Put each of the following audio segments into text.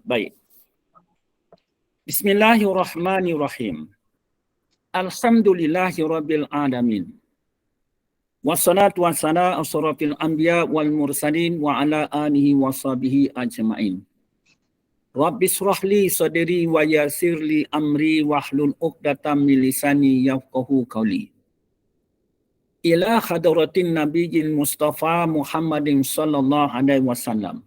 Baik. Bismillahirrahmanirrahim. Alhamdulillahirabbil alamin. Wassalatu wassalamu ala asyrafil anbiya wal mursalin wa ala alihi washabihi ajmain. Rabbi shrah li sadri wa yassir li amri wahlul 'uqdatam min lisani yafqahu qawli. Ila hadratin nabiyil Mustafa Muhammadin sallallahu alaihi wasallam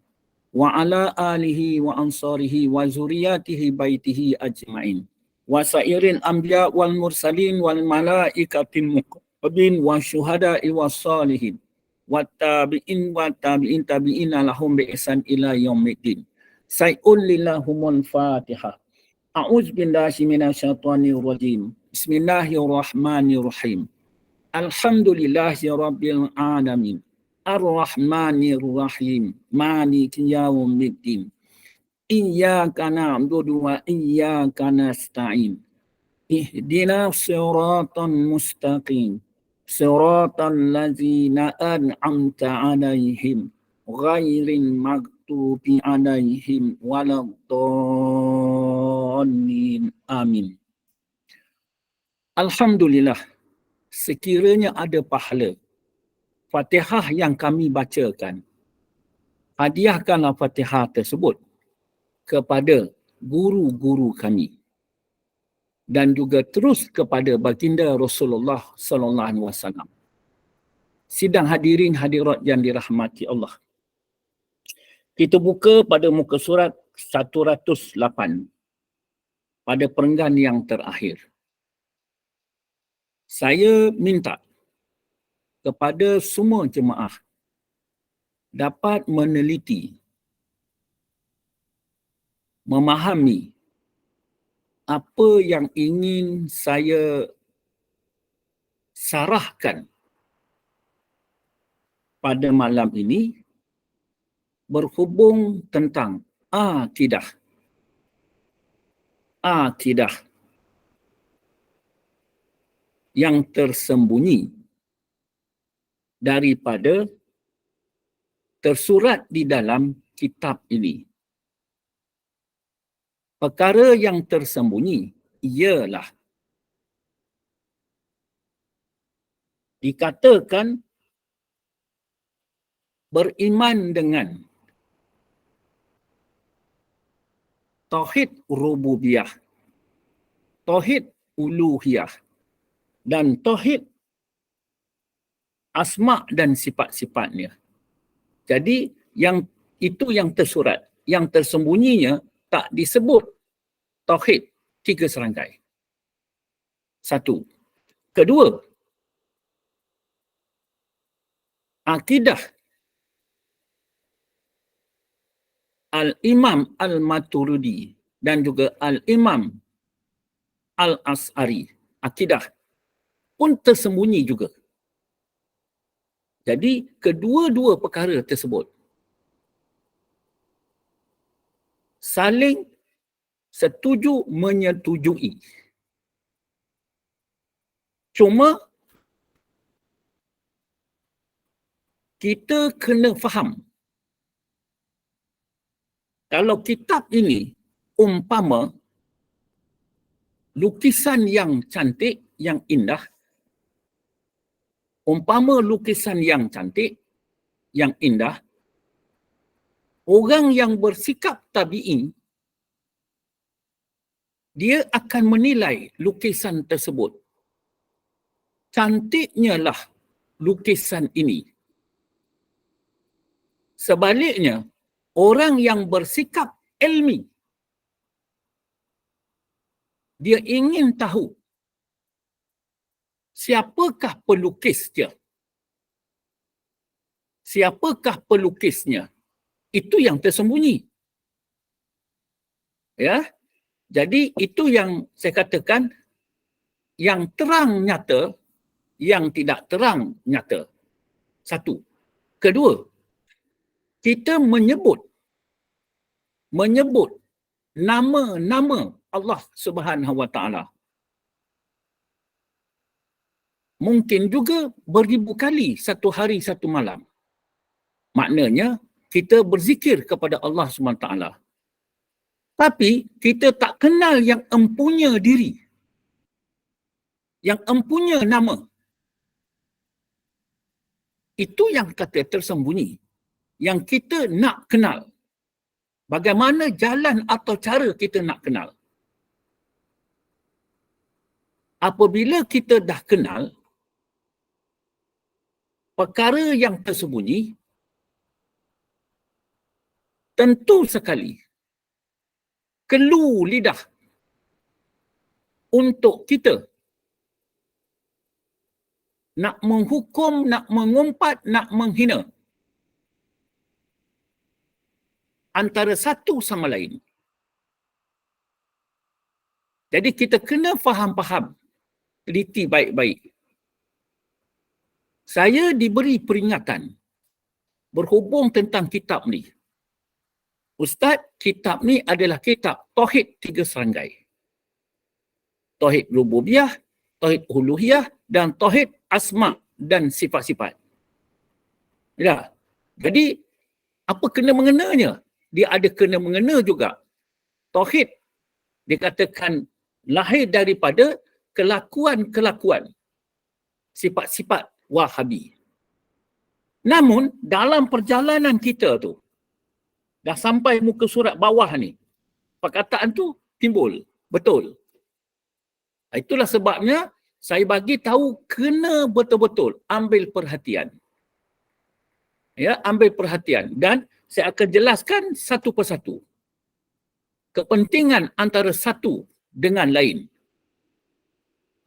wa ala alihi wa ansarihi wa zuriyatihi baitihi ajmain wa sairil anbiya wal mursalin wal malaikatil muqarrabin wa syuhada'i was salihin wa tabi'in tabi'ina lahum bi ihsan ila yaumiddin. Sayyul lillahumul Fatihah. A'udzu billahi minasyaitonir rajim. Bismillahirrahmanirrahim. Alhamdulillahi rabbil alamin. Ar-Rahmanir Rahim. Maliki yaumiddin. Iyyaka na'budu wa iyyaka nasta'in. Ihdinas siratal mustaqim. Siratal ladzina an'amta 'alaihim ghairil maghdubi 'alaihim waladdallin. Amin. Alhamdulillah, sekiranya ada pahala Fatihah yang kami bacakan, hadiahkanlah Fatihah tersebut kepada guru-guru kami dan juga terus kepada baginda Rasulullah sallallahu alaihi wasallam. Sidang hadirin hadirat yang dirahmati Allah. Kita buka pada muka surat 108 pada perenggan yang terakhir. Saya minta kepada semua jemaah dapat meneliti, memahami apa yang ingin saya sarahkan pada malam ini berhubung tentang akidah. Akidah yang tersembunyi daripada tersurat di dalam kitab ini. Perkara yang tersembunyi ialah dikatakan beriman dengan tauhid rububiyah, tauhid uluhiyah dan tauhid asma' dan sifat-sifatnya. Jadi yang itu yang tersurat, yang tersembunyinya tak disebut tauhid 3 serangkai. 1. Kedua, akidah Al-Imam Al-Maturidi dan juga Al-Imam Al-As'ari, akidah pun tersembunyi juga. Jadi kedua-dua perkara tersebut saling setuju menyetujui. Cuma kita kena faham, kalau kitab ini umpama lukisan yang cantik, yang indah, umpama lukisan yang cantik, yang indah, orang yang bersikap tabi'i, dia akan menilai lukisan tersebut. Cantiknya lah lukisan ini. Sebaliknya, orang yang bersikap ilmi, dia ingin tahu siapakah pelukis dia? Siapakah pelukisnya? Itu yang tersembunyi. Ya. Jadi itu yang saya katakan yang terang nyata, yang tidak terang nyata. 1. Kedua, kita menyebut nama-nama Allah Subhanahu wa taala. Mungkin juga beribu kali satu hari satu malam. Maknanya kita berzikir kepada Allah SWT. Tapi kita tak kenal yang empunya diri, yang empunya nama. Itu yang kata tersembunyi, yang kita nak kenal. Bagaimana jalan atau cara kita nak kenal? Apabila kita dah kenal perkara yang tersembunyi, tentu sekali kelu lidah untuk kita nak menghukum, nak mengumpat, nak menghina antara satu sama lain. Jadi kita kena faham-faham, teliti baik-baik. Saya diberi peringatan berhubung tentang kitab ni. Ustaz, kitab ni adalah kitab Tauhid 3 seranggai. Tauhid Rububiyah, Tauhid Uluhiyah dan Tauhid Asma' dan sifat-sifat. Ya. Jadi, apa kena mengenanya? Dia ada kena mengena juga. Tauhid dikatakan lahir daripada kelakuan-kelakuan sifat-sifat Wahabi. Namun, dalam perjalanan kita tu, dah sampai muka surat bawah ni, perkataan tu timbul. Betul. Itulah sebabnya saya bagi tahu kena betul-betul ambil perhatian. Ya, ambil perhatian. Dan saya akan jelaskan satu persatu kepentingan antara satu dengan lain.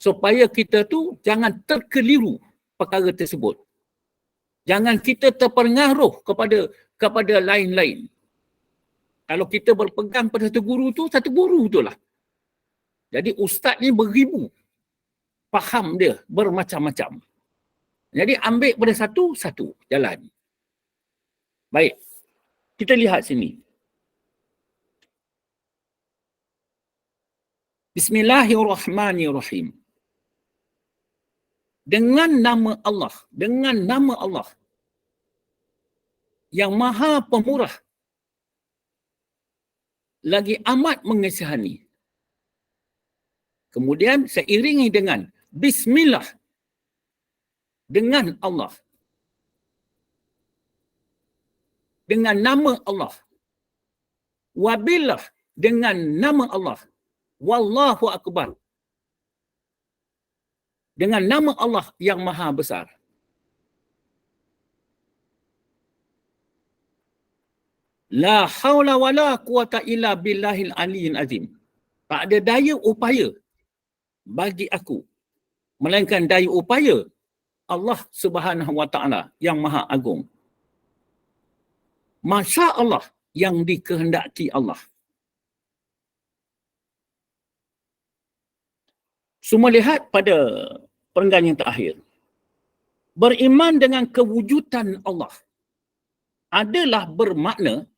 Supaya kita tu jangan terkeliru perkara tersebut. Jangan kita terpengaruh kepada lain-lain. Kalau kita berpegang pada satu guru tu lah. Jadi ustaz ni beribu. Faham dia bermacam-macam. Jadi ambil pada satu jalan. Baik. Kita lihat sini. Bismillahirrahmanirrahim. Dengan nama Allah yang Maha Pemurah, lagi amat mengesihani. Kemudian saya iringi dengan Bismillah, dengan Allah, dengan nama Allah, wabillah, dengan nama Allah, wallahu akbar, dengan nama Allah yang Maha Besar. La haula wala quwata illa billahil aliyyil azim. Tak ada daya upaya bagi aku, melainkan daya upaya Allah Subhanahu wa taala yang Maha Agung. Masya Allah, yang dikehendaki Allah. Semua lihat pada perenggan yang terakhir. Beriman dengan kewujudan Allah adalah bermakna,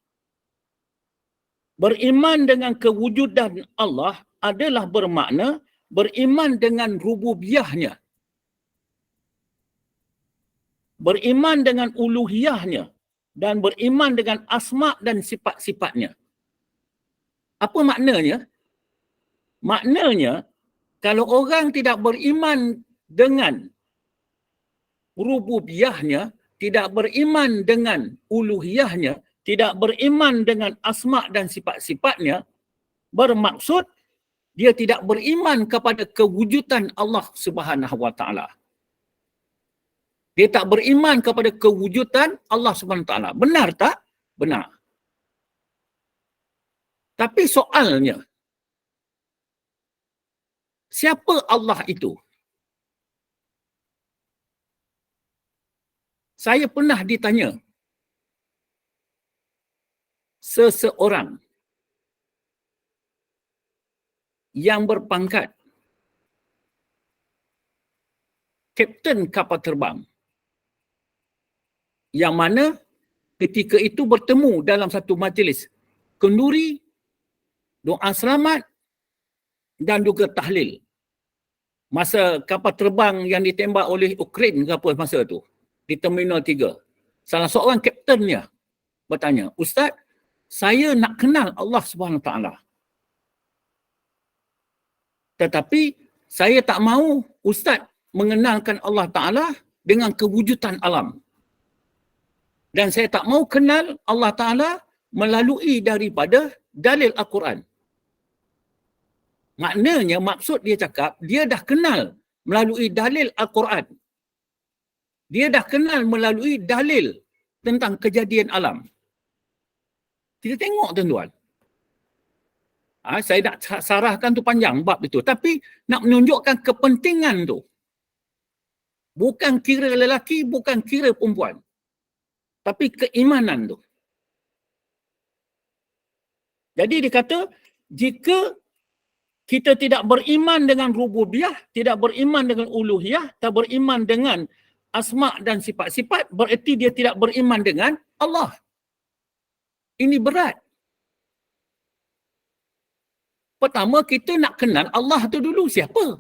beriman dengan kewujudan Allah adalah bermakna beriman dengan rububiyahnya, beriman dengan uluhiyahnya, dan beriman dengan asma' dan sifat-sifatnya. Apa maknanya? Maknanya, kalau orang tidak beriman dengan rububiyahnya, tidak beriman dengan uluhiyahnya, tidak beriman dengan asma' dan sifat-sifatnya, bermaksud dia tidak beriman kepada kewujudan Allah Subhanahu wa taala. Dia tak beriman kepada kewujudan Allah Subhanahu wa taala. Benar tak? Benar. Tapi soalnya, siapa Allah itu? Saya pernah ditanya seseorang yang berpangkat kapten kapal terbang, yang mana ketika itu bertemu dalam satu majlis kenduri, doa selamat dan juga tahlil. Masa kapal terbang yang ditembak oleh Ukraine ke apa masa tu, di Terminal 3. Salah seorang kaptennya bertanya, Ustaz, saya nak kenal Allah Subhanahu Wa Taala. Tetapi saya tak mahu Ustaz mengenalkan Allah Ta'ala dengan kewujudan alam. Dan saya tak mahu kenal Allah Ta'ala melalui daripada dalil Al-Quran. Maknanya maksud dia cakap, dia dah kenal melalui dalil Al-Quran. Dia dah kenal melalui dalil tentang kejadian alam. Kita tengok tuan-tuan. Saya nak sarahkan tu panjang bab itu. Tapi nak menunjukkan kepentingan tu. Bukan kira lelaki, bukan kira perempuan. Tapi keimanan tu. Jadi dia kata, jika kita tidak beriman dengan rububiyah, tidak beriman dengan uluhiyah, tak beriman dengan asma' dan sifat-sifat, bererti dia tidak beriman dengan Allah. Ini berat. Pertama, kita nak kenal Allah tu dulu siapa?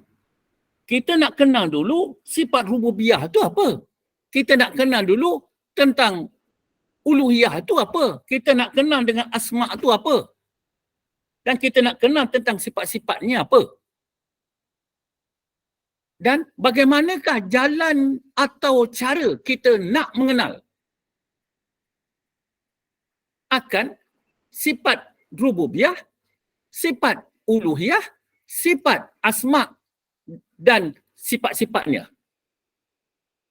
Kita nak kenal dulu sifat rububiyah tu apa? Kita nak kenal dulu tentang uluhiyah tu apa? Kita nak kenal dengan asma' tu apa? Dan kita nak kenal tentang sifat-sifatnya apa? Dan bagaimanakah jalan atau cara kita nak mengenal akan sifat rububiyah, sifat uluhiyah, sifat asma' dan sifat-sifatnya.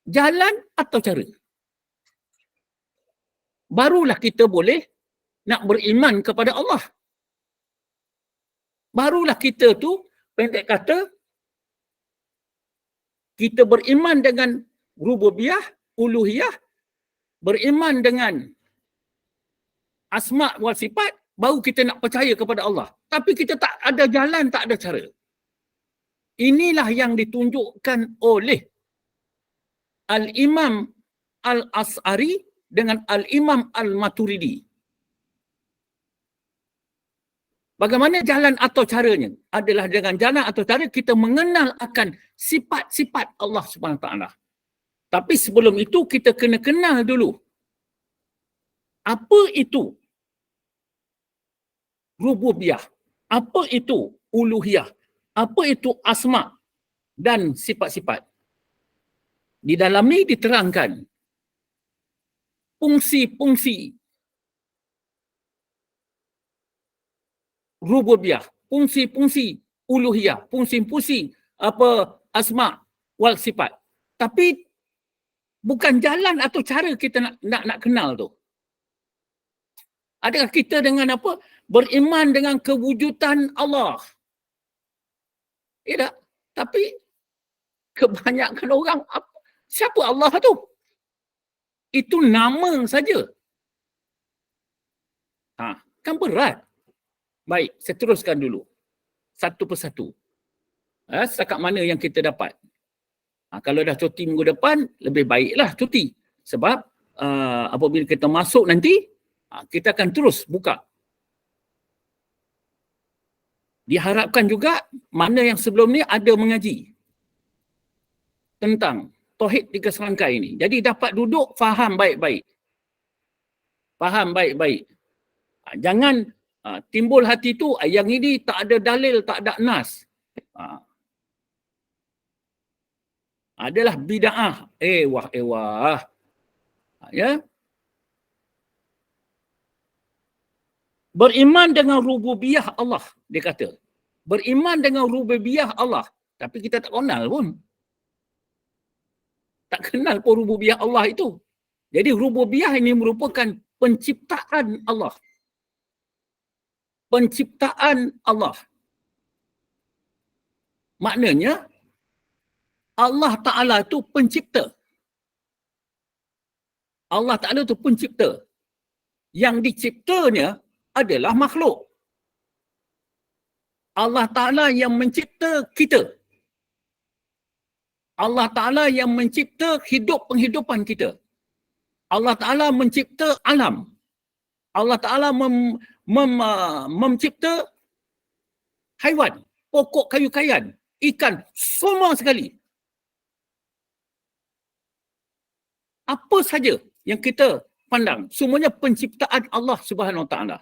Jalan atau cara? Barulah kita boleh nak beriman kepada Allah. Barulah kita tu, pendek kata, kita beriman dengan rububiyah, uluhiyah, beriman dengan asma' wal sifat, baru kita nak percaya kepada Allah. Tapi kita tak ada jalan, tak ada cara. Inilah yang ditunjukkan oleh Al-Imam Al-As'ari dengan Al-Imam Al-Maturidi. Bagaimana jalan atau caranya? Adalah dengan jalan atau cara kita mengenal akan sifat-sifat Allah Subhanahu Wa Taala. Tapi sebelum itu kita kena kenal dulu. Apa itu rububiyah? Apa itu uluhiyah? Apa itu asma' dan sifat-sifat? Di dalam ni diterangkan fungsi-fungsi rububiyah, fungsi-fungsi uluhiyah, fungsi-fungsi asma' wal sifat. Tapi bukan jalan atau cara kita nak kenal tu. Adakah kita dengan apa? Beriman dengan kewujudan Allah. Tidak. Tapi kebanyakan orang, siapa Allah tu? Itu nama saja. Kan berat. Baik, saya teruskan dulu. Satu persatu. Setakat mana yang kita dapat. Kalau dah cuti minggu depan, lebih baiklah cuti. Sebab apabila kita masuk nanti, kita akan terus buka. Diharapkan juga mana yang sebelum ni ada mengaji tentang Tauhid 3 serangkai ini. Jadi dapat duduk faham baik-baik. Faham baik-baik. Jangan timbul hati tu, yang ini tak ada dalil, tak ada nas. Adalah bid'ah. Wah. Ya. Beriman dengan rububiyah Allah, dia kata. Beriman dengan rububiyah Allah. Tapi kita tak kenal pun. Tak kenal pun rububiyah Allah itu. Jadi rububiyah ini merupakan penciptaan Allah. Penciptaan Allah. Maknanya, Allah Ta'ala itu pencipta. Allah Ta'ala itu pencipta. Yang diciptanya adalah makhluk. Allah Ta'ala yang mencipta kita. Allah Ta'ala yang mencipta penghidupan kita. Allah Ta'ala mencipta alam. Allah Ta'ala mencipta haiwan, pokok kayu-kayan, ikan, semua sekali. Apa saja yang kita pandang, semuanya penciptaan Allah Subhanahu Wa Taala.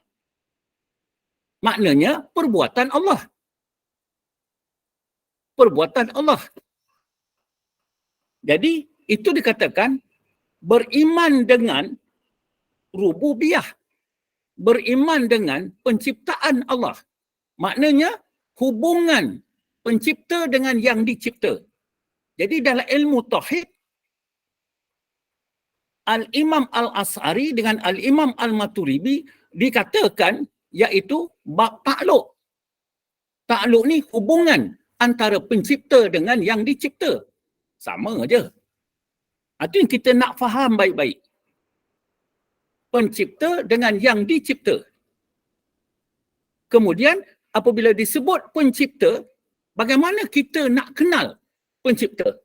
Maknanya perbuatan Allah. perbuatan Allah. Jadi itu dikatakan beriman dengan rububiyah, beriman dengan penciptaan Allah. Maknanya hubungan pencipta dengan yang dicipta. Jadi dalam ilmu tauhid, Al-Imam Al-As'ari dengan Al-Imam Al-Maturidi dikatakan iaitu bab takluk. Takluk ni hubungan antara pencipta dengan yang dicipta. Sama je. Itu yang kita nak faham baik-baik. Pencipta dengan yang dicipta. Kemudian apabila disebut pencipta, bagaimana kita nak kenal pencipta?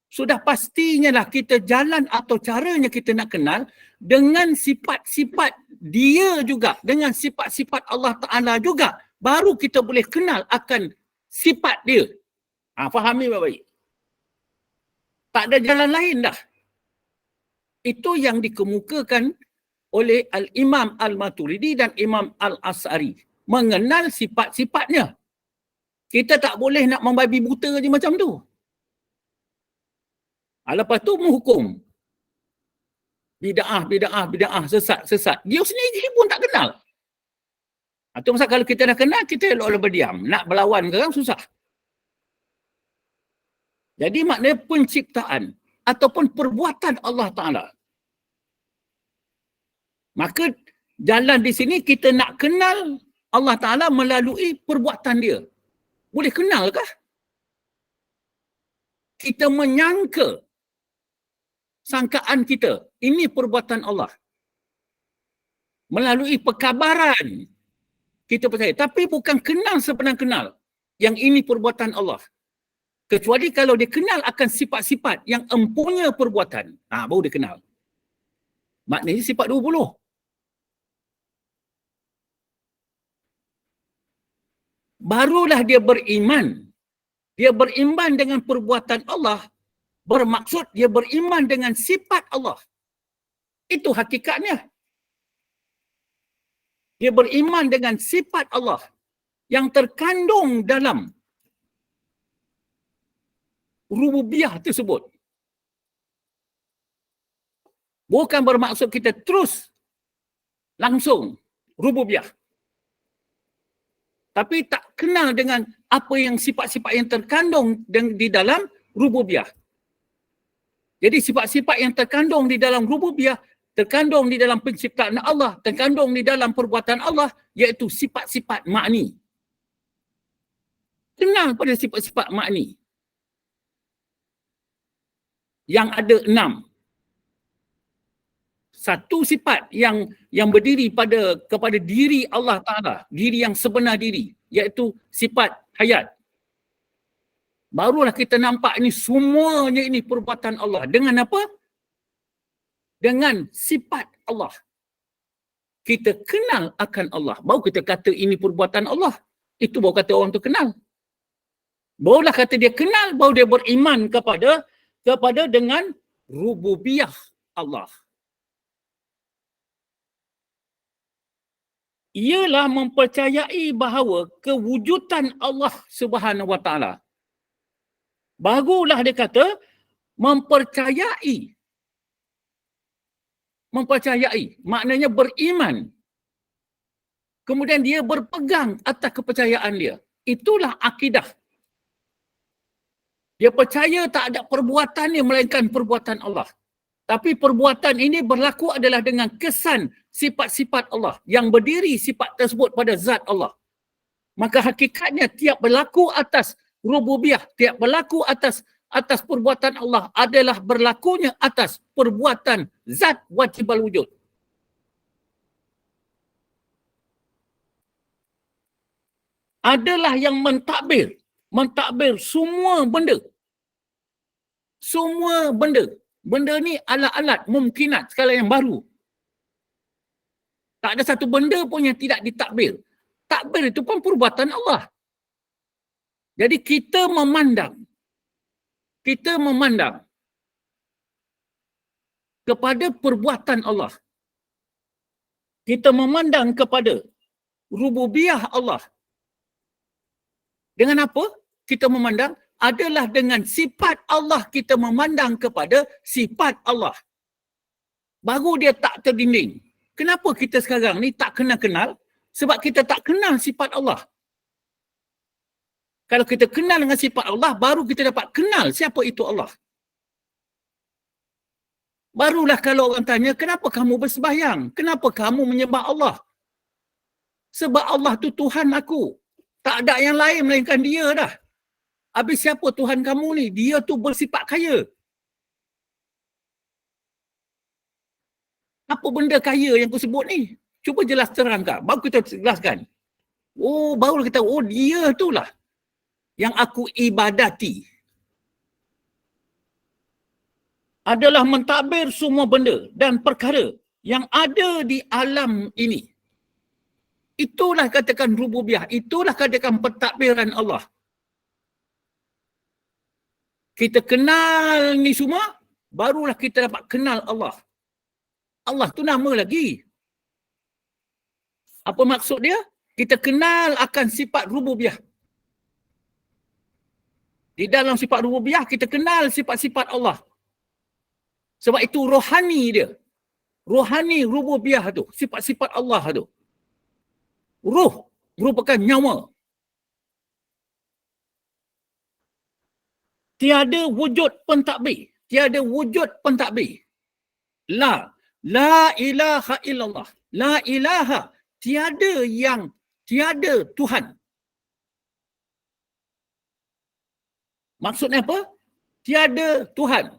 Sudah pastinya lah kita jalan atau caranya kita nak kenal dengan sifat-sifat dia juga, dengan sifat-sifat Allah Ta'ala juga. Baru kita boleh kenal akan sifat dia. Fahami baik-baik. Tak ada jalan lain dah. Itu yang dikemukakan oleh Al-Imam Al-Maturidi dan Imam Al-As'ari. Mengenal sifat-sifatnya. Kita tak boleh nak membabi buta je macam tu. Lepas tu menghukum. Bida'ah, sesat. Dia sendiri pun tak kenal. Itu masa kalau kita dah kenal, kita elok berdiam. Nak berlawan ke orang susah. Jadi maknanya penciptaan ataupun perbuatan Allah Ta'ala. Maka jalan di sini kita nak kenal Allah Ta'ala melalui perbuatan dia. Boleh kenal kah? Kita menyangka sangkaan kita, ini perbuatan Allah. Melalui perkabaran, kita percaya. Tapi bukan kenal sebenar kenal yang ini perbuatan Allah. Kecuali kalau dia kenal akan sifat-sifat yang empunya perbuatan. Baru dia kenal. Maknanya sifat 20. Barulah dia beriman. Dia beriman dengan perbuatan Allah. Bermaksud dia beriman dengan sifat Allah. Itu hakikatnya. Dia beriman dengan sifat Allah yang terkandung dalam rububiyah tersebut. Bukan bermaksud kita terus langsung rububiyah. Tapi tak kenal dengan apa yang sifat-sifat yang terkandung di dalam rububiyah. Jadi sifat-sifat yang terkandung di dalam rububiyah, terkandung di dalam penciptaan Allah, terkandung di dalam perbuatan Allah, iaitu sifat-sifat makni. Kenal pada sifat-sifat makni. Yang ada 6. Satu sifat yang berdiri kepada diri Allah Ta'ala, diri yang sebenar diri, iaitu sifat hayat. Barulah kita nampak ini semuanya ini perbuatan Allah. Dengan apa? Dengan sifat Allah. Kita kenal akan Allah. Baru kita kata ini perbuatan Allah. Itu baru kata orang tu kenal. Barulah kata dia kenal, baru dia beriman kepada dengan rububiyah Allah. Ialah mempercayai bahawa kewujudan Allah Subhanahu Wa Ta'ala. Barulah dia kata mempercayai. Mempercayai, maknanya beriman. Kemudian dia berpegang atas kepercayaan dia. Itulah akidah. Dia percaya tak ada perbuatan yang melainkan perbuatan Allah. Tapi perbuatan ini berlaku adalah dengan kesan sifat-sifat Allah. Yang berdiri sifat tersebut pada zat Allah. Maka hakikatnya tiap berlaku atas rububiyah, tiap berlaku atas perbuatan Allah adalah berlakunya atas perbuatan zat wajibal wujud. Adalah yang mentadbir semua benda. Semua benda. Benda ni alat-alat mungkinat sekali yang baru. Tak ada satu benda pun yang tidak ditadbir. Takbir itu pun perbuatan Allah. Jadi kita memandang kepada perbuatan Allah. Kita memandang kepada rububiyah Allah. Dengan apa kita memandang? Adalah dengan sifat Allah kita memandang kepada sifat Allah. Baru dia tak terdinding. Kenapa kita sekarang ni tak kenal-kenal? Sebab kita tak kenal sifat Allah. Kalau kita kenal dengan sifat Allah, baru kita dapat kenal siapa itu Allah. Barulah kalau orang tanya, kenapa kamu bersembahyang? Kenapa kamu menyembah Allah? Sebab Allah tu Tuhan aku. Tak ada yang lain melainkan dia dah. Habis siapa Tuhan kamu ni? Dia tu bersifat kaya. Apa benda kaya yang aku sebut ni? Cuba jelas terangkan. Baru kita jelaskan. Oh, baru kita tahu. Oh, dia tu lah yang aku ibadati. Adalah mentadbir semua benda dan perkara yang ada di alam ini. Itulah katakan rububiyah. Itulah katakan pentadbiran Allah. Kita kenal ni semua, barulah kita dapat kenal Allah. Allah tu nama lagi. Apa maksud dia? Kita kenal akan sifat rububiyah. Di dalam sifat rububiyah, kita kenal sifat-sifat Allah. Sebab itu rohani dia. Rohani rububiyah tu. Sifat-sifat Allah tu. Ruh merupakan nyawa. Tiada wujud pentadbir. Tiada wujud pentadbir. La ilaha illallah. La ilaha. Tiada Tuhan. Maksudnya apa? Tiada Tuhan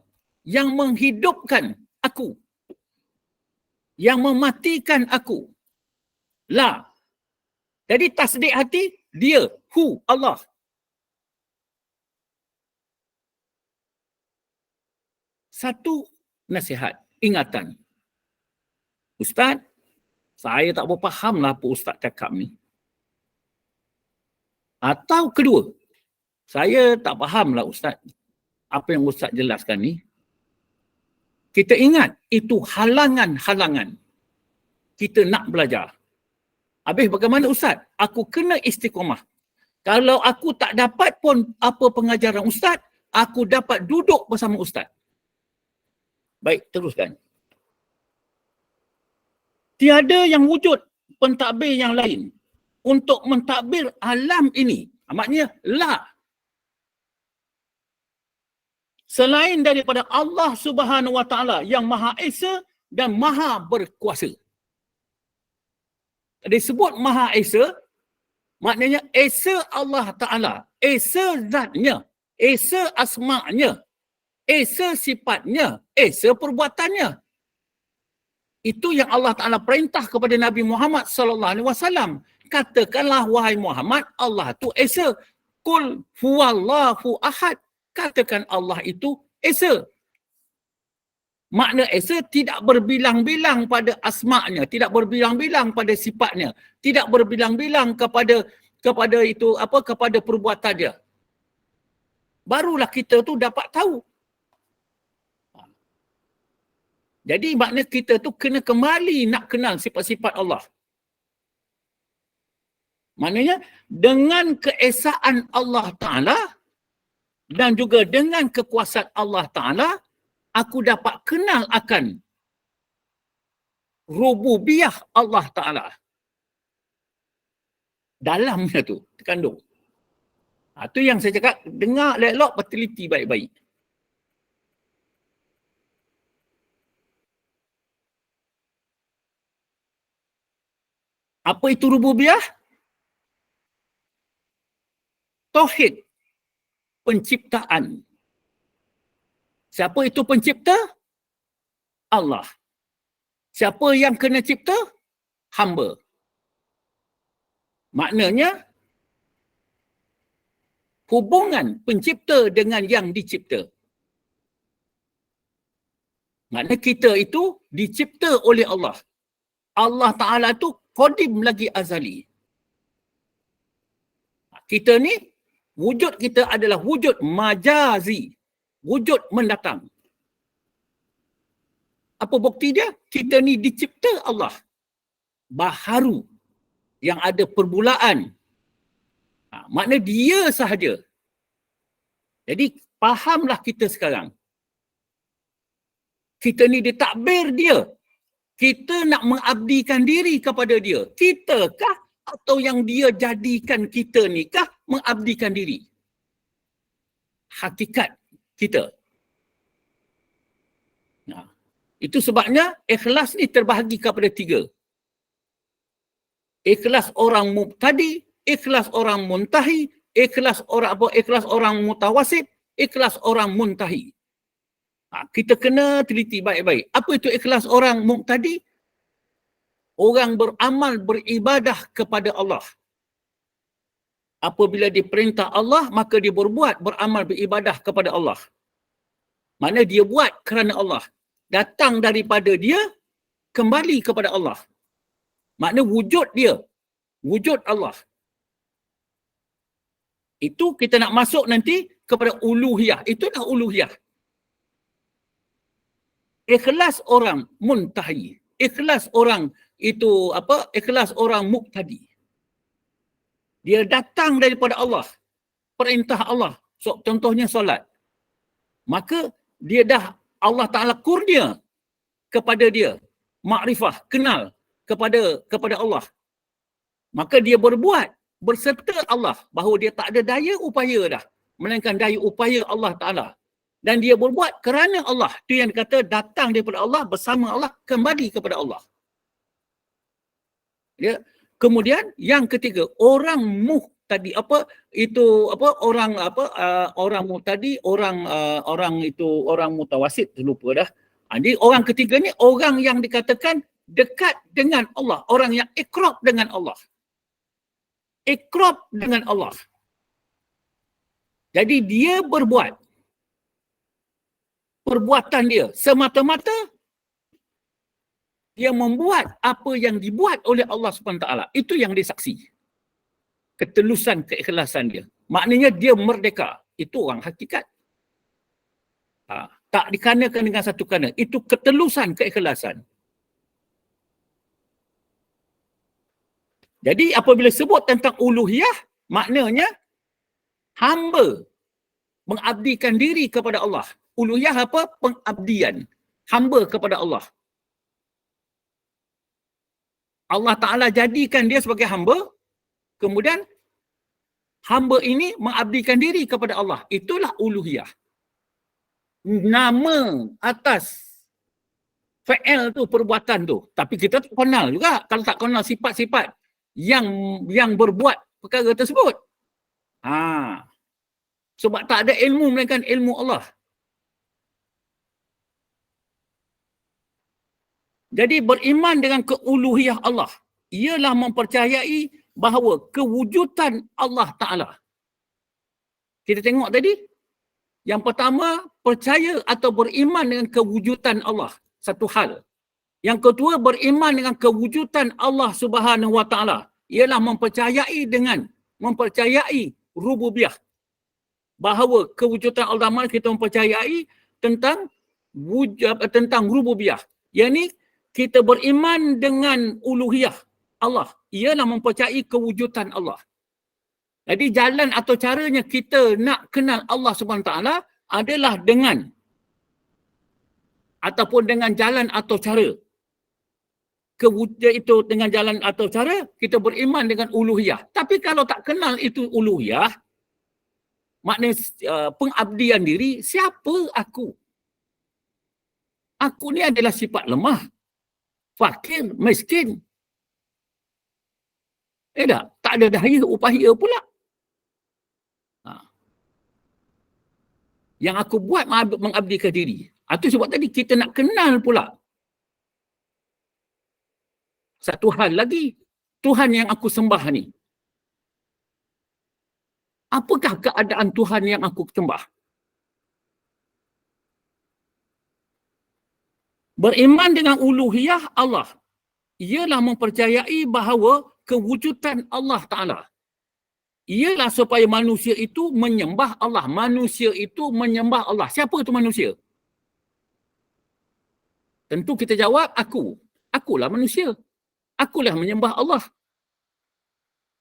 yang menghidupkan aku. Yang mematikan aku. La. Jadi tasdik hati, dia. Hu, Allah. Satu nasihat, ingatan. Ustaz, saya tak berfaham lah apa Ustaz cakap ni. Atau kedua, saya tak faham lah Ustaz, apa yang Ustaz jelaskan ni. Kita ingat, itu halangan-halangan. Kita nak belajar. Habis bagaimana Ustaz? Aku kena istiqamah. Kalau aku tak dapat pun apa pengajaran Ustaz, aku dapat duduk bersama Ustaz. Baik, teruskan. Tiada yang wujud pentadbir yang lain untuk mentadbir alam ini. Maknanya la. Selain daripada Allah Subhanahu Wa Taala yang Maha Esa dan Maha Berkuasa. Disebut Maha Esa, maknanya Esa Allah Ta'ala. Esa zatnya. Esa asma'nya. Esa sifatnya. Esa perbuatannya. Itu yang Allah Ta'ala perintah kepada Nabi Muhammad SAW. Katakanlah wahai Muhammad, Allah itu Esa. Qul huwallahu ahad. Katakan Allah itu Esa. Makna Esa tidak berbilang-bilang pada asma'nya, tidak berbilang-bilang pada sifatnya, tidak berbilang-bilang kepada itu apa, kepada perbuatan dia. Barulah kita tu dapat tahu. Jadi makna kita tu kena kembali nak kenal sifat-sifat Allah. Maknanya dengan keesaan Allah Ta'ala dan juga dengan kekuasaan Allah Ta'ala, aku dapat kenal akan rububiyah Allah Ta'ala. Dalamnya tu, terkandung. Itu yang saya cakap, dengar elok-elok, berteliti baik-baik. Apa itu rububiyah? Tauhid penciptaan. Siapa itu pencipta? Allah. Siapa yang kena cipta? Hamba. Maknanya, hubungan pencipta dengan yang dicipta. Maknanya kita itu dicipta oleh Allah. Allah Ta'ala itu qadim lagi azali. Kita ni, wujud kita adalah wujud majazi. Wujud mendatang. Apa bukti dia? Kita ni dicipta Allah. Baharu. Yang ada permulaan. Makna dia sahaja. Jadi fahamlah kita sekarang. Kita ni ditakbir dia. Kita nak mengabdikan diri kepada dia. Kita kah atau yang dia jadikan kita ni kah mengabdikan diri? Hakikat kita. Nah, itu sebabnya ikhlas ni terbahagi kepada 3. Ikhlas orang mubtadi, ikhlas orang muntahi, ikhlas orang mutawasid, ikhlas orang muntahi. Kita kena teliti baik-baik. Apa itu ikhlas orang mubtadi? Orang beramal beribadah kepada Allah. Apabila diperintah Allah, maka dia berbuat beramal beribadah kepada Allah. Mana dia buat kerana Allah. Datang daripada dia, kembali kepada Allah. Makna wujud dia. Wujud Allah. Itu kita nak masuk nanti kepada uluhiyah. Itu dah uluhiyah. Ikhlas orang muntahi. Ikhlas orang itu ikhlas orang muqtadi. Dia datang daripada Allah. Perintah Allah. So, contohnya solat. Maka dia dah Allah Ta'ala kurnia kepada dia. Makrifah, kenal kepada Allah. Maka dia berbuat berserta Allah bahawa dia tak ada daya upaya dah. Melainkan daya upaya Allah Ta'ala. Dan dia berbuat kerana Allah. Itu yang dikata datang daripada Allah, bersama Allah, kembali kepada Allah. Ya. Kemudian yang ketiga, orang muhtadi orang muhtadi, orang mutawasid, lupa dah. Jadi orang ketiga ni orang yang dikatakan dekat dengan Allah, orang yang ikrab dengan Allah. Ikrab dengan Allah. Jadi dia berbuat perbuatan dia semata-mata dia membuat apa yang dibuat oleh Allah SWT. Itu yang dia saksi. Ketelusan keikhlasan dia. Maknanya dia merdeka. Itu orang hakikat. Tak dikarenakan dengan satu kerana. Itu ketelusan keikhlasan. Jadi apabila sebut tentang uluhiyah, maknanya hamba mengabdikan diri kepada Allah. Uluhiyah apa? Pengabdian. Hamba kepada Allah. Allah Ta'ala jadikan dia sebagai hamba, kemudian hamba ini mengabdikan diri kepada Allah. Itulah uluhiyah. Nama atas fa'il tu, perbuatan tu. Tapi kita tak kenal juga. Kalau tak kenal sifat-sifat yang berbuat perkara tersebut. Sebab tak ada ilmu melainkan ilmu Allah. Jadi beriman dengan keuluhiyah Allah ialah mempercayai bahawa kewujudan Allah Ta'ala. Kita tengok tadi, yang pertama percaya atau beriman dengan kewujudan Allah, satu hal. Yang kedua beriman dengan kewujudan Allah Subhanahu Wa Ta'ala ialah mempercayai rububiyah. Bahawa kewujudan Allah Ta'ala kita mempercayai tentang rububiyah. Yang ni kita beriman dengan uluhiyah Allah. Ialah mempercayai kewujudan Allah. Jadi jalan atau caranya kita nak kenal Allah SWT adalah dengan jalan atau cara. Itu dengan jalan atau cara kita beriman dengan uluhiyah. Tapi kalau tak kenal itu uluhiyah, maknanya pengabdian diri, siapa aku? Aku ni adalah sifat lemah, fakir, miskin. Tak ada daya upaya pula. Yang aku buat mengabdikan diri. Itu sebab tadi kita nak kenal pula. Satu hal lagi, Tuhan yang aku sembah ni. Apakah keadaan Tuhan yang aku sembah? Beriman dengan uluhiyah Allah ialah mempercayai bahawa kewujudan Allah Ta'ala ialah supaya manusia itu menyembah Allah. Manusia itu menyembah Allah. Siapa itu manusia? Tentu kita jawab, aku. Akulah manusia. Akulah menyembah Allah.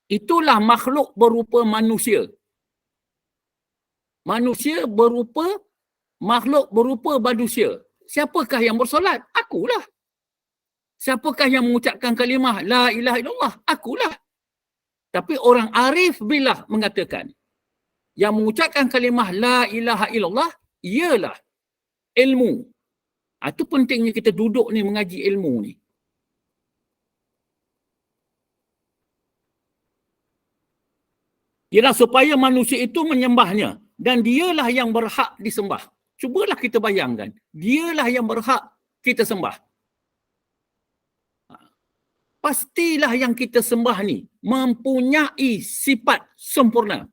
itulah makhluk berupa manusia. Manusia berupa makhluk berupa manusia. Siapakah yang bersolat? Akulah. Siapakah yang mengucapkan kalimah la ilaha illallah? Akulah. Tapi orang arif billah mengatakan yang mengucapkan kalimah la ilaha illallah ialah ilmu. Itu pentingnya kita duduk ni mengaji ilmu ni. Ialah supaya manusia itu menyembahnya dan dialah yang berhak disembah. Cubalah kita bayangkan, dialah yang berhak kita sembah. Pastilah yang kita sembah ni mempunyai sifat sempurna.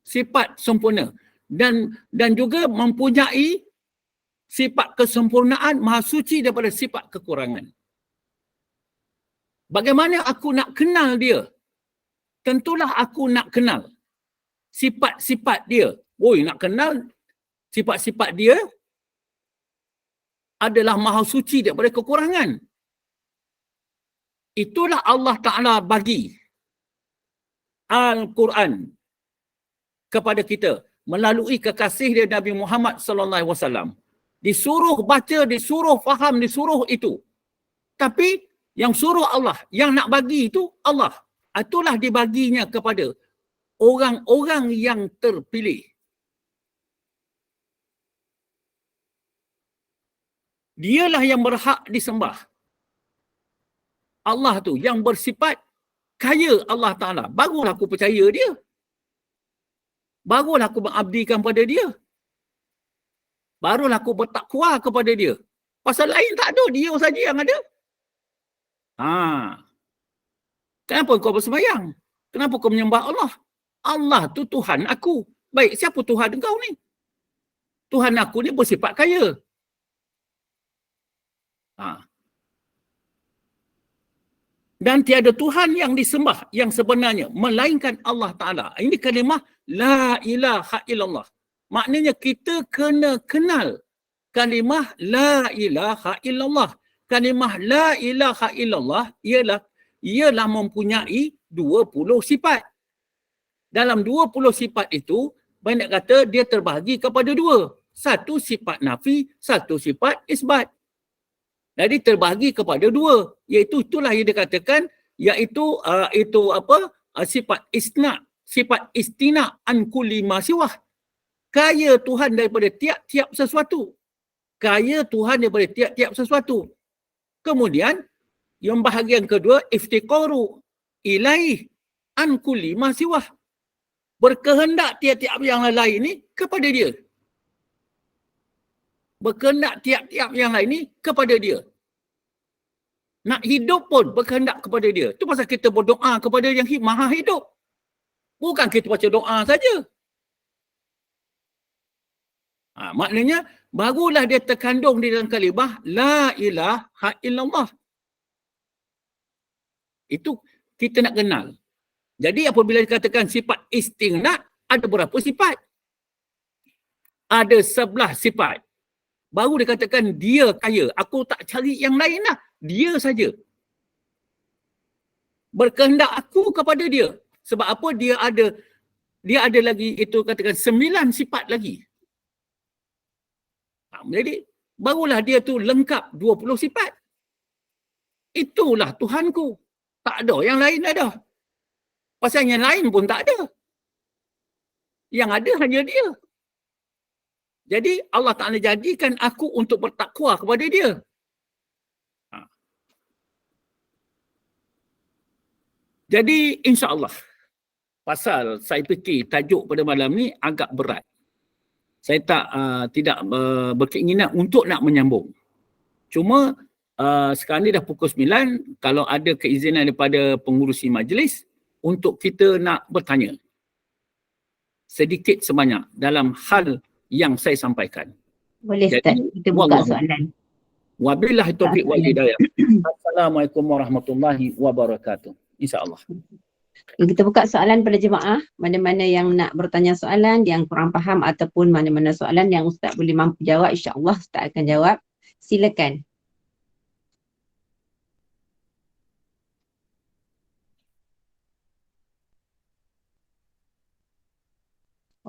Sifat sempurna. Dan juga mempunyai sifat kesempurnaan maha suci daripada sifat kekurangan. Bagaimana aku nak kenal dia? Tentulah aku nak kenal sifat-sifat dia. Nak kenal sifat-sifat dia adalah maha suci daripada kekurangan. Itulah Allah Ta'ala bagi Al-Quran kepada kita melalui kekasih dia Nabi Muhammad sallallahu alaihi wasallam. Disuruh baca, disuruh faham, disuruh itu. Tapi yang suruh Allah, yang nak bagi itu Allah. Itulah dibaginya kepada orang-orang yang terpilih. Dialah yang berhak disembah. Allah tu yang bersifat kaya Allah Ta'ala. Barulah aku percaya dia. Barulah aku mengabdikan pada dia. Barulah aku bertakwa kepada dia. Pasal lain tak ada, dia saja yang ada. Kenapa kau bersembahyang? Kenapa kau menyembah Allah? Allah tu Tuhan aku. Baik, siapa Tuhan engkau ni? Tuhan aku ni bersifat kaya. Dan tiada Tuhan yang disembah yang sebenarnya melainkan Allah Ta'ala. Ini kalimah la ilaha illallah. Maknanya kita kena kenal kalimah la ilaha illallah. Kalimah la ilaha illallah ialah mempunyai 20 sifat. Dalam 20 sifat itu, banyak kata dia terbahagi kepada dua. Satu sifat nafi, satu sifat isbat. Jadi terbahagi kepada dua. Iaitu itulah yang dikatakan, iaitu sifat isna, sifat istina an kulli ma siwah. Kaya Tuhan daripada tiap-tiap sesuatu. Kaya Tuhan daripada tiap-tiap sesuatu. Kemudian, yang bahagian kedua, iftiqaru ilaih an kulli ma siwah. Berkehendak tiap-tiap yang lain ni kepada dia. Berkehendak tiap-tiap yang lain ni kepada dia. Nak hidup pun berkehendak kepada dia. Itu pasal kita berdoa kepada yang maha hidup. Bukan kita baca doa saja. Maknanya, barulah dia terkandung di dalam kalimah la ilaha illallah. Itu kita nak kenal. Jadi apabila dikatakan sifat istighna, ada berapa sifat? Ada 11 sifat. Baru dikatakan dia kaya. Aku tak cari yang lain lah. Dia saja. Berkehendak aku kepada dia. Sebab apa? Dia ada lagi, itu katakan 9 sifat lagi. Jadi barulah dia tu lengkap 20 sifat. Itulah Tuhanku. Tak ada yang lain ada. Pasal yang lain pun tak ada. Yang ada hanya dia. Jadi Allah Ta'ala jadikan aku untuk bertakwa kepada dia. Jadi insya-Allah, pasal saya fikir tajuk pada malam ni agak berat. Saya tidak berkeinginan untuk nak menyambung. Cuma sekarang ni dah pukul 9, kalau ada keizinan daripada pengurusi majlis untuk kita nak bertanya sedikit sebanyak dalam hal yang saya sampaikan. Boleh Ustaz, kita buka soalan. Wabillahi taufiq wal hidayah. Assalamualaikum warahmatullahi wabarakatuh. InsyaAllah. Kita buka soalan pada jemaah. Mana-mana yang nak bertanya soalan, yang kurang faham ataupun mana-mana soalan yang Ustaz boleh mampu jawab, insya-Allah Ustaz akan jawab. Silakan.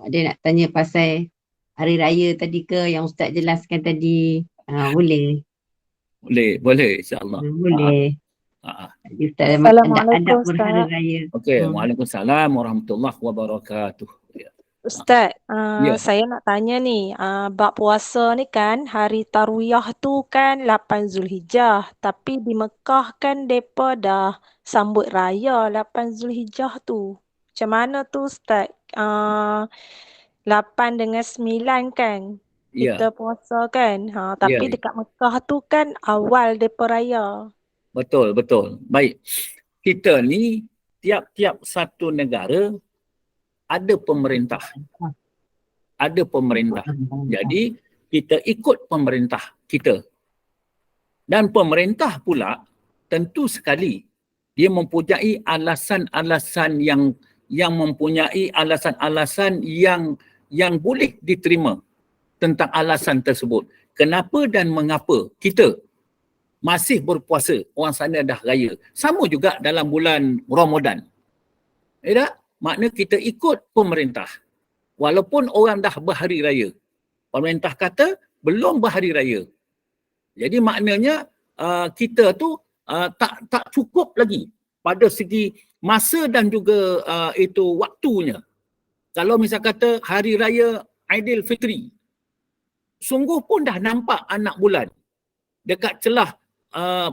Ada nak tanya pasal hari raya tadi ke yang Ustaz jelaskan tadi? Boleh. Boleh insya-Allah. Boleh. Ha. Jadi Ustaz ada Assalamualaikum berhari Ustaz. raya. Okey, Waalaikumsalam warahmatullahi wabarakatuh. Ya. Ustaz, Ya. saya nak tanya ni, bab puasa ni kan hari Tarwiyah tu kan 8 Zulhijjah, tapi di Mekah kan depa dah sambut raya 8 Zulhijjah tu. Macam mana tu Ustaz? 8 dengan 9 kan kita Ya. puasa kan. Ya. Tapi dekat Mekah tu kan awal depa raya. Betul. Baik. Kita ni tiap-tiap satu negara ada pemerintah. Ada pemerintah. Jadi kita ikut pemerintah kita. Dan pemerintah pula tentu sekali dia mempunyai alasan-alasan yang mempunyai alasan-alasan yang boleh diterima tentang alasan tersebut. Kenapa dan mengapa kita masih berpuasa, orang sana dah raya. Sama juga dalam bulan Ramadan. Tak? Makna kita ikut pemerintah. Walaupun orang dah berhari raya. Pemerintah kata belum berhari raya. Jadi maknanya kita tu tak cukup lagi pada segi masa dan juga itu waktunya. Kalau misal kata hari raya Aidilfitri, sungguh pun dah nampak anak bulan dekat celah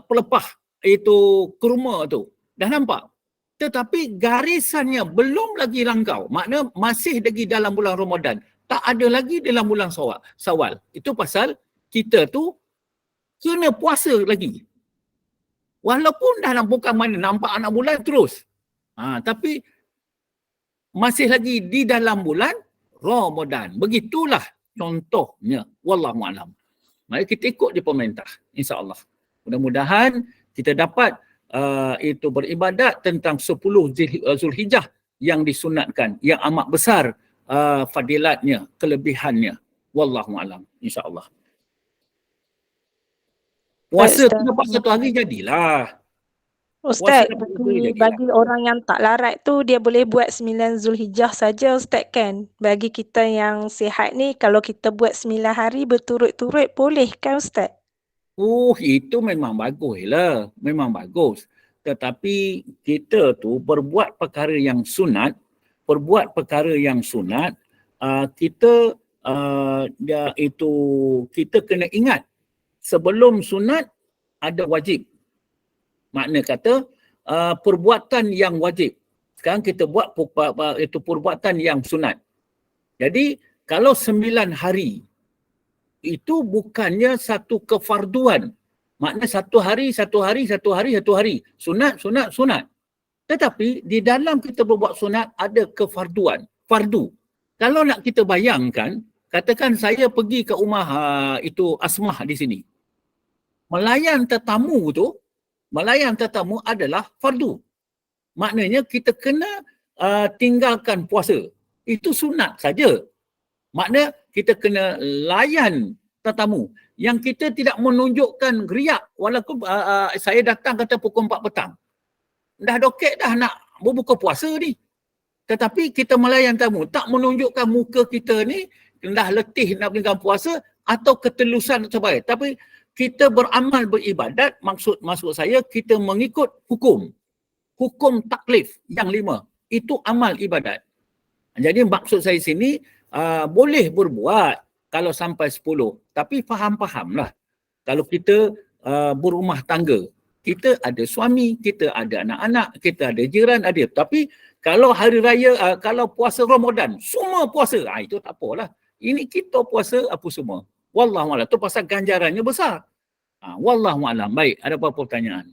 pelepah itu kurma tu. Dah nampak. Tetapi garisannya belum lagi langkau. Makna masih lagi dalam bulan Ramadan. Tak ada lagi dalam bulan Syawal. Itu pasal kita tu kena puasa lagi. Walaupun dah bukan mana nampak anak bulan terus. Tapi masih lagi di dalam bulan Ramadan. Begitulah contohnya. Wallahualam. Mari kita ikut di pemerintah. InsyaAllah. Mudah-mudahan kita dapat itu beribadat tentang 10 Zulhijjah yang disunatkan. Yang amat besar fadilatnya, kelebihannya. Wallahualam. InsyaAllah. Puasa tu dapat satu hari jadilah. Ustaz, bagi orang yang tak larat tu, dia boleh buat 9 Zulhijjah saja Ustaz kan? Bagi kita yang sihat ni, kalau kita buat 9 hari berturut-turut, boleh kan Ustaz? Itu memang bagus lah. Memang bagus. Tetapi kita tu berbuat perkara yang sunat, kita kena ingat sebelum sunat ada wajib. Makna kata perbuatan yang wajib. Sekarang kita buat itu perbuatan yang sunat. Jadi kalau 9 hari itu bukannya satu kefarduan. Makna satu hari. Sunat. Tetapi di dalam kita berbuat sunat ada kefarduan. Fardu. Kalau nak kita bayangkan, katakan saya pergi ke rumah itu Asmah di sini. Melayan tetamu adalah fardu. Maknanya kita kena tinggalkan puasa. Itu sunat saja. Makna kita kena layan tetamu. Yang kita tidak menunjukkan riak. Walaupun saya datang kata pukul 4 petang. Dah dokek dah nak berbuka puasa ni. Tetapi kita melayan tamu. Tak menunjukkan muka kita ni dah letih nak meninggalkan puasa atau ketelusan terbaik. Tapi kita beramal beribadat, maksud saya kita mengikut hukum. Hukum taklif yang 5. Itu amal ibadat. Jadi maksud saya sini, boleh berbuat kalau sampai 10. Tapi faham-fahamlah. Kalau kita berumah tangga, kita ada suami, kita ada anak-anak, kita ada jiran, ada. Tapi kalau hari raya, kalau puasa Ramadan, semua puasa, itu tak apalah. Ini kita puasa apa semua. Wallahualam. Itu pasal ganjarannya besar. Wallahualam. Baik, ada apa-apa pertanyaan?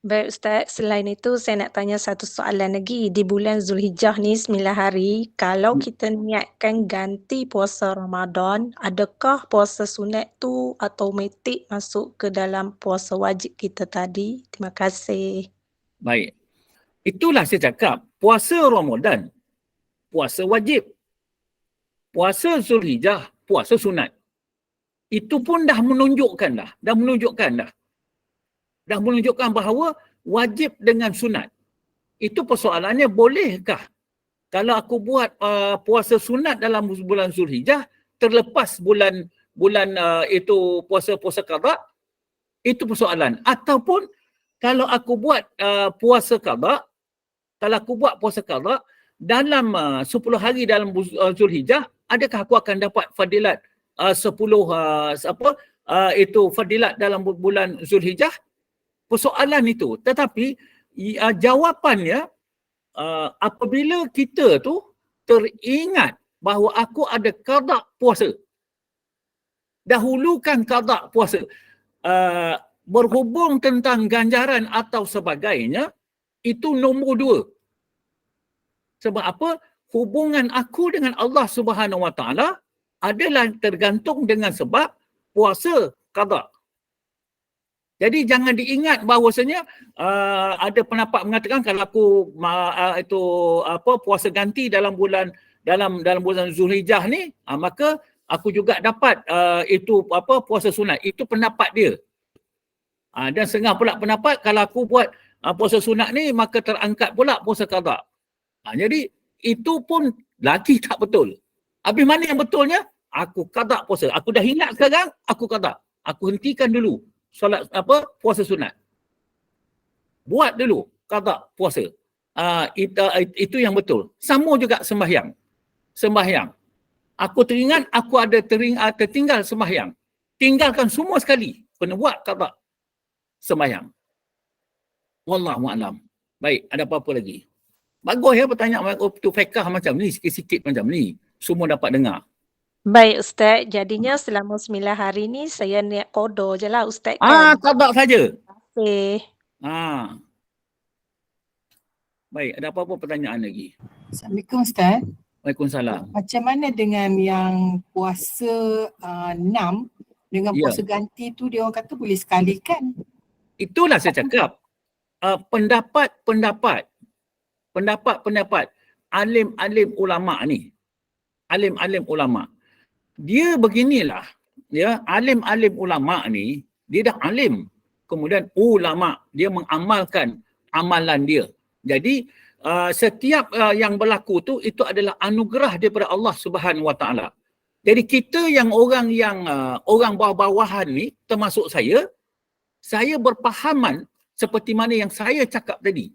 Baik Ustaz, selain itu saya nak tanya satu soalan lagi. Di bulan Zulhijjah ni 9 hari, kalau kita niatkan ganti puasa Ramadan, adakah puasa sunat tu automatik masuk ke dalam puasa wajib kita tadi? Terima kasih. Baik. Itulah saya cakap, puasa Ramadan, puasa wajib. Puasa Zulhijjah, puasa sunat. Itu pun dah menunjukkan bahawa wajib dengan sunat. Itu persoalannya, bolehkah kalau aku buat puasa sunat dalam bulan Zulhijjah, terlepas bulan itu puasa qada, itu persoalan. Ataupun kalau aku buat puasa qada, dalam 10 hari dalam Zulhijjah, adakah aku akan dapat fadilat 10 itu fadilat dalam bulan Zulhijjah? Persoalan itu. Tetapi jawapannya, apabila kita tu teringat bahawa aku ada qada puasa, dahulukan qada puasa, berhubung tentang ganjaran atau sebagainya, itu nombor 2. Sebab apa? Hubungan aku dengan Allah Subhanahu Wa Taala adalah tergantung dengan sebab puasa qada. Jadi jangan diingat bahawasanya ada pendapat mengatakan kalau aku puasa ganti dalam bulan Zulhijjah ni, maka aku juga dapat puasa sunat. Itu pendapat dia. Dan setengah pula pendapat kalau aku buat puasa sunat ni maka terangkat pula puasa qada. Jadi itu pun lagi tak betul. Habis mana yang betulnya? Aku qada puasa. Aku dah ingat sekarang, aku qada. Aku hentikan dulu solat puasa sunat. Buat dulu qada puasa. Itu yang betul. Sama juga sembahyang. Aku teringat aku ada tertinggal sembahyang. Tinggalkan semua sekali. Kena buat qada sembahyang. Wallahu a'lam. Baik, ada apa-apa lagi? Bagus ya pertanyaan tu fiqh macam ni, sikit-sikit macam ni. Semua dapat dengar. Baik Ustaz, jadinya selama 9 hari ni saya niat qada je lah Ustaz kan. Qada saja. Okay. Baik, ada apa-apa pertanyaan lagi? Assalamualaikum Ustaz. Waalaikumsalam. Macam mana dengan yang puasa 6 dengan puasa ganti tu, dia orang kata boleh sekali kan? Itulah saya cakap. Pendapat alim-alim ulama ni. Alim-alim ulama. Dia beginilah, ya, alim-alim ulama ni, dia dah alim. Kemudian ulama, dia mengamalkan amalan dia. Jadi setiap yang berlaku tu itu adalah anugerah daripada Allah Subhanahu Wa Taala. Jadi kita yang orang bawah-bawahan ni, termasuk saya berpahaman seperti mana yang saya cakap tadi.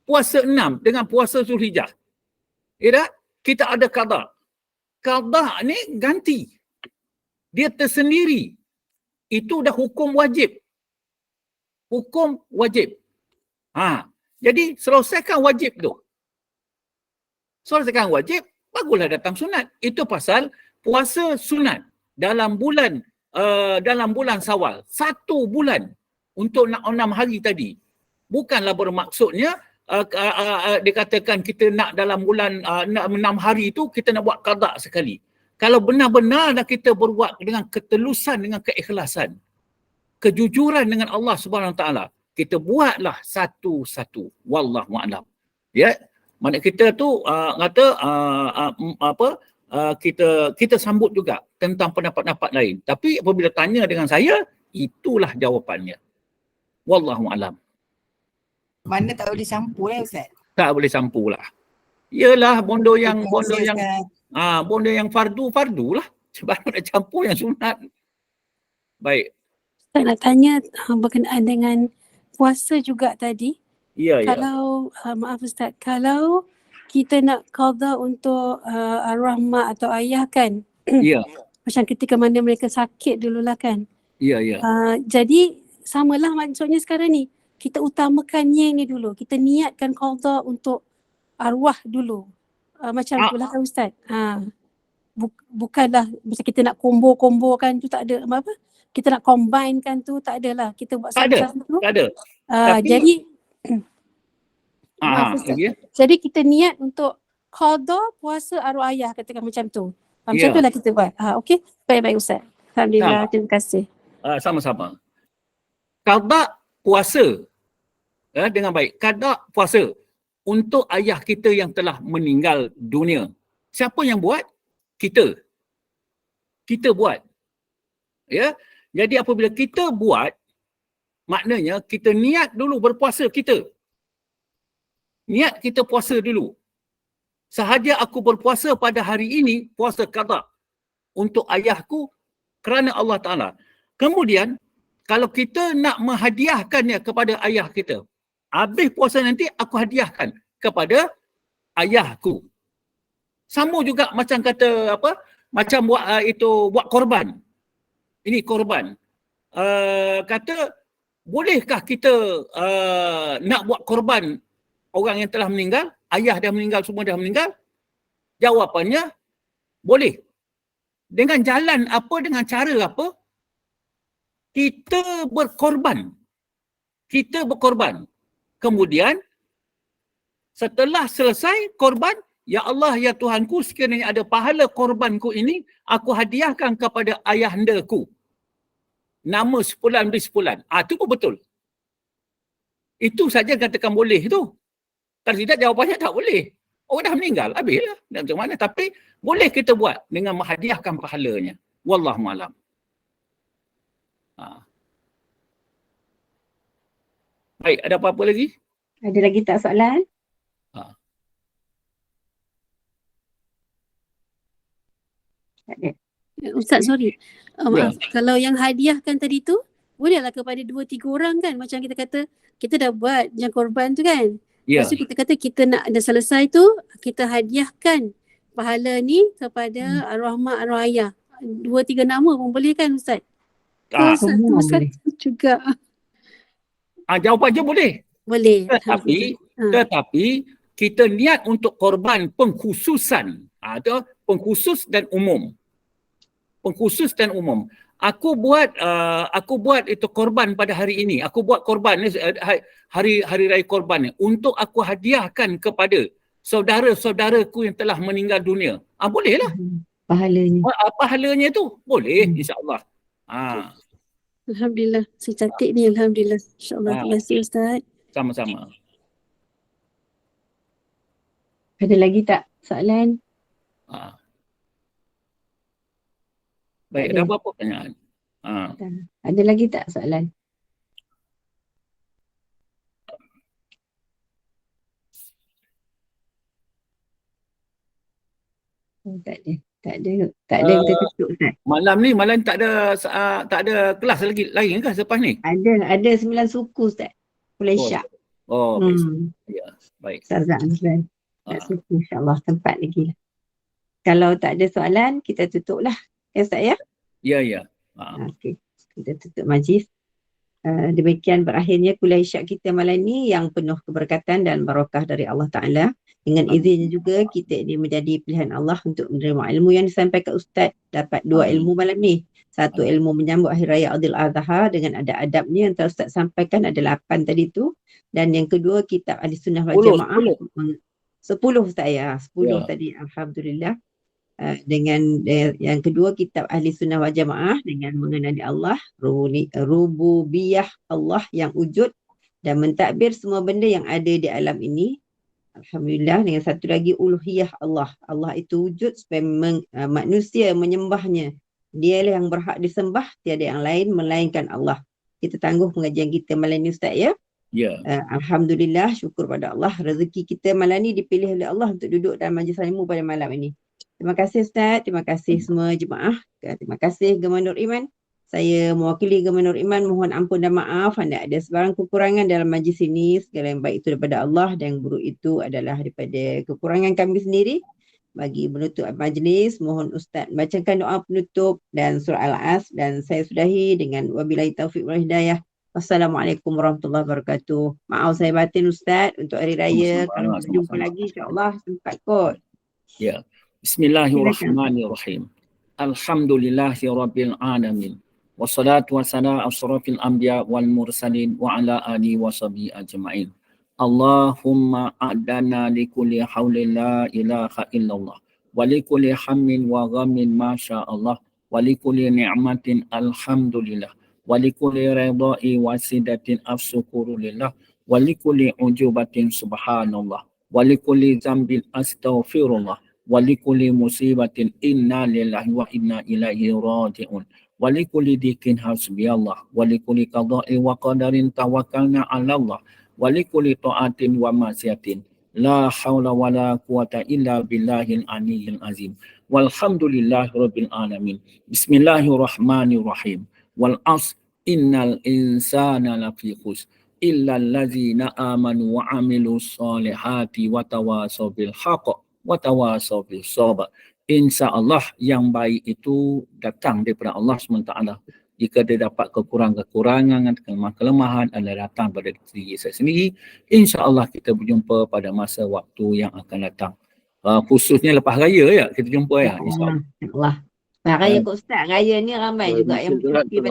Puasa 6 dengan puasa Zulhijjah. Ya tak? Kita ada qada. Qada ni ganti. Dia tersendiri. Itu dah hukum wajib. Hukum wajib. Jadi selesaikan wajib tu. Selesaikan wajib, barulah datang sunat. Itu pasal puasa sunat dalam bulan Syawal. 1 bulan untuk 6 hari tadi. Bukanlah bermaksudnya dikatakan kita nak dalam bulan 6 hari itu kita nak buat qada sekali. Kalau benar-benar kita berbuat dengan ketelusan, dengan keikhlasan, kejujuran dengan Allah Subhanahu Wa Taala, kita buatlah satu-satu. Wallahu a'lam. Ya, mana kita tu kita sambut juga tentang pendapat-pendapat lain. Tapi apabila tanya dengan saya, itulah jawapannya. Wallahu a'lam. Mana tak boleh campur Ustaz? Tak boleh campur lah. Yalah bondo yang fardu lah. Sebab nak campur yang sunat. Baik. Saya nak tanya berkenaan dengan puasa juga tadi. Ya. Kalau maaf Ustaz, kalau kita nak qada untuk arwah mak atau ayah kan. Ya. Macam ketika mana mereka sakit dululah kan. Ya. Jadi samalah maksudnya sekarang ni. Kita utamakannya ni dulu. Kita niatkan qada untuk arwah dulu. Macam itulah kan Ustaz. Bukanlah macam kita nak combo-combokan tu, tak ada apa. Kita nak combinekan tu, tak adalah. Kita buat satu-satu. Tak ada. Jadi jadi kita niat untuk qada puasa arwah ayah, katakan macam tu. Macam itulah kita buat. Okey. Baik-baik Ustaz. Alhamdulillah. Terima kasih. Sama-sama. Qada puasa dengan baik. Qada puasa untuk ayah kita yang telah meninggal dunia. Siapa yang buat? Kita buat. Ya. Jadi apabila kita buat, maknanya kita niat dulu berpuasa kita. Niat kita puasa dulu. sahaja aku berpuasa pada hari ini, puasa qada untuk ayahku kerana Allah Ta'ala. Kemudian, kalau kita nak menghadiahkannya kepada ayah kita, habis puasa nanti aku hadiahkan kepada ayahku. Sama juga macam kata apa? Macam buat buat korban. Ini korban. Kata, bolehkah kita nak buat korban orang yang telah meninggal? Ayah dah meninggal, semua dah meninggal? Jawapannya, boleh. Dengan jalan apa, dengan cara apa? Kita berkorban. Kita berkorban. Kemudian, setelah selesai korban, ya Allah, ya Tuhanku, sekiranya ada pahala korbanku ini, aku hadiahkan kepada ayahandaku. Nama sepulan beri sepulan. Itu pun betul. Itu saja katakan boleh tu. Kalau tidak, jawapannya tak boleh. Orang dah meninggal, habislah. Macam mana? Tapi boleh kita buat dengan menghadiahkan pahalanya. Wallahualam. Baik, ada apa-apa lagi? Ada lagi tak soalan? Tak ada. Ustaz, sorry. Ya. Maaf, kalau yang hadiahkan tadi tu, bolehlah kepada 2-3 orang kan? Macam kita kata, kita dah buat yang korban tu kan? Ya. Lepas tu kita kata kita nak dah selesai tu, kita hadiahkan pahala ni kepada arwah mak, arwah ayah. 2-3 nama pun boleh kan Ustaz? semua Ustaz juga. Jawapannya boleh. Boleh. Tetapi kita niat untuk korban pengkhususan. Itu pengkhusus dan umum. Pengkhusus dan umum. Aku buat itu korban pada hari ini. Aku buat korban hari raya korban ni untuk aku hadiahkan kepada saudara-saudaraku yang telah meninggal dunia. Bolehlah. Pahalanya. Pahalanya tu boleh, insya-Allah. Alhamdulillah. Saya catat ni, alhamdulillah. InsyaAllah. Terima kasih Ustaz. Sama-sama. Ada lagi tak soalan? Baik, ada apa-apa pertanyaan? Ada lagi tak soalan? Tak ada. Tak ada kita tutup Ustaz. Malam ni tak ada kelas lagi ke selepas ni? Ada 9 suku Ustaz. Malaysia. Ya, baik. Ustaz Azlan. Tak suku insya-Allah tempat lagi lah. Kalau tak ada soalan, kita tutup lah. Ya Ustaz ya? Ya. Okey. Kita tutup majlis. Demikian berakhirnya kuliah isyak kita malam ni yang penuh keberkatan dan barakah dari Allah Ta'ala. Dengan izinnya juga kita ini menjadi pilihan Allah untuk menerima ilmu yang disampaikan Ustaz. Dapat 2 ilmu malam ni. Satu ilmu menyambut Hari Raya Aidil Adha dengan ada adabnya yang telah Ustaz sampaikan ada 8 tadi tu. Dan yang kedua kitab Ahli Sunnah wal Jamaah. 10 Ustaz ya. 10 tadi. Alhamdulillah. Dengan yang kedua kitab Ahli Sunnah wal Jamaah dengan mengenali Allah, rububiyah Allah yang wujud dan mentadbir semua benda yang ada di alam ini. Alhamdulillah. Dengan satu lagi uluhiyah Allah. Allah itu wujud supaya manusia menyembahnya. Dialah yang berhak disembah, tiada yang lain melainkan Allah. Kita tangguh pengajian kita malam ni Ustaz ya. Ya. Alhamdulillah, syukur pada Allah. Rezeki kita malam ni dipilih oleh Allah untuk duduk dalam majlis ilmu pada malam ini. Terima kasih Ustaz, terima kasih semua jemaah. Terima kasih Gema Nur Iman. Saya mewakili Gema Nur Iman mohon ampun dan maaf anda ada sebarang kekurangan dalam majlis ini. Segala yang baik itu daripada Allah dan yang buruk itu adalah daripada kekurangan kami sendiri. Bagi menutup majlis, mohon Ustaz bacakan doa penutup dan surah Al-As dan saya sudahi dengan wabillahi taufiq wal hidayah. Wassalamualaikum warahmatullahi wabarakatuh. Maaf saya batin Ustaz untuk hari raya. Kalau berjumpa lagi insya-Allah sempat kot. Ya. Bismillahirrahmanirrahim. Alhamdulillahirabbil alamin. Wassalatu wassalamu ala asyrafil anbiya wal mursalin wa ala alihi washabihi ajma'in. Allahumma a'dana likulli haulin la ilaha illallah wa likulli hammin wa ghammin ma sya'allah wa likulli ni'matin alhamdulillah wa likulli ridha'i wa sidatin afsyukurulillah wa likulli ujubatin subhanallah wa likulli dzambin astaghfirullah wa likulli musibatin inna lillahi wa inna ilaihi raji'un wa likulli dikin hasbiyallah wa likulli qada'i wa qadarin tawakkalna 'ala Allah wa likulli ta'atin wa ma'siyatin La haula wala quwata illa billahil aliyyil azim. Walhamdulillahi rabbil alamin. Bismillahirrahmanirrahim. Wal asr innal insana lafi khusr illa allazina amanu wa amilus solihati wa tawasaw bil haqq wa tawasaw bis sabr. InsyaAllah yang baik itu datang daripada Allah SWT. Jika dia dapat kekurangan-kekurangan, kelemahan-kelemahan adalah datang pada diri saya sendiri. InsyaAllah kita berjumpa pada masa waktu yang akan datang. Khususnya lepas raya ya, kita jumpa ya. InsyaAllah. Allah. Raya Kak Ustaz, raya ni ramai juga yang Betul, betul.